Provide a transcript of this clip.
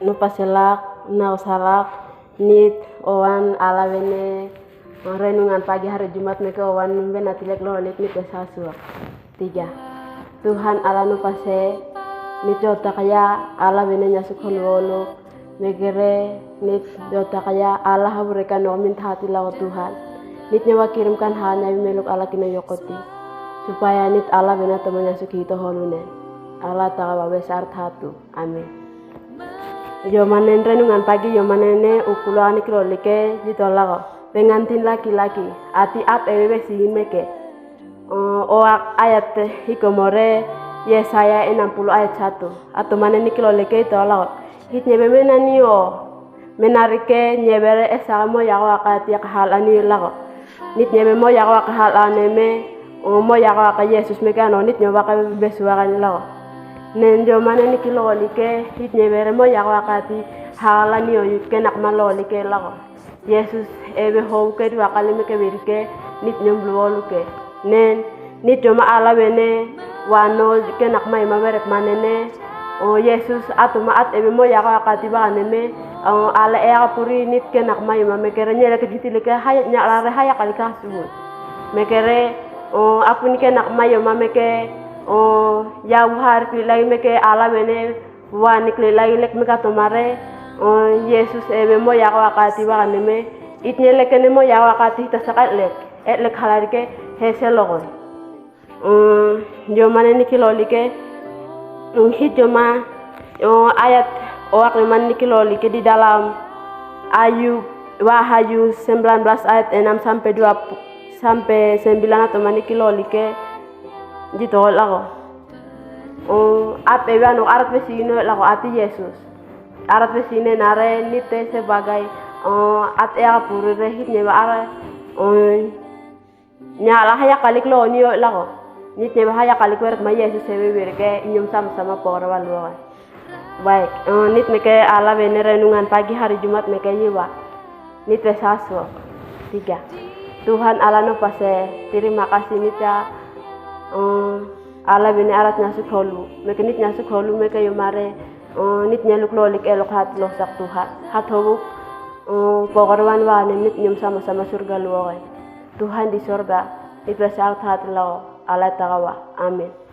nupaselak, nausalak, nit owan ala bene renungan pagi hari Jumat meke owan bena tilek lolik nit sasua. 3. Tuhan ala nupase nit jota kaya ala bene nyasuk holwolo megere nit jota kaya ala habrekan no minta hati lawa Tuhan. Nit nyawa kirimkan hanya meluk ala kina yokoti supaya nit ala bena teman nyasuk hito holunen. Allah tawa besar hatu. Amin. Yomanen renungan pagi yomanene ukuloani kilolike ditolago pengantin laki-laki ati ap ewe meke oak ayat hikomore Yesaya 60 ayat 1 atau manene kilolike itolago hit nyebe menani o menarike nyebere esamo yago akati akahalani lago nit nyebe mo yago akahalane me mo yago aka Yesus mekano nit nyoba ka besuagan lago nen jo manene kilolike hit nyebere mo yago akati halani o yukenak malolike lago Yesus ebe houke di wakali meke birike nit nyembluoluke nen nit jo ma ala bene wano yukenak mai maberek manene o Yesus atu maat ebe mo yago akati baganeme ala ea puri nit kenak mai mamekere nyele ke ditilike haya nyalare haya kali kasubun mekere apu ni kenak mai mameke ya har pilai meke ala bene wani klai lek meka tomare Yesus ebe mo yago akati baganeme itne lekene mo yago akati tasakat lek lek halarike heselogon jo manene kilolike hijoma ayat man kilolike di dalam Wahyu 19 ayat 6 sampai 2 sampai 9 atau man kilolike ditol lago ap ebano arat vesino lago ati Yesus arat vesine nare nite sebagai at ea puri rehit nyeba ara nyala haya kalik lo niyo lago nit nyeba haya kalik werek ma Yesus sebe berke inyum sama-sama pora waluan baik nit meke ala bene renungan pagi hari Jumat meke yiwa nit besaso 3. Tuhan ala no pase terima kasih nit ya ala bene arat nyasuk holu meke nit nyasuk holu meke yomare nit nyaluk lolik elok hat lo sak Tuhan hat hobuk pogorwan wane nit nyum sama-sama surga luoy Tuhan di surga nit besar hat lo ala tawa amin.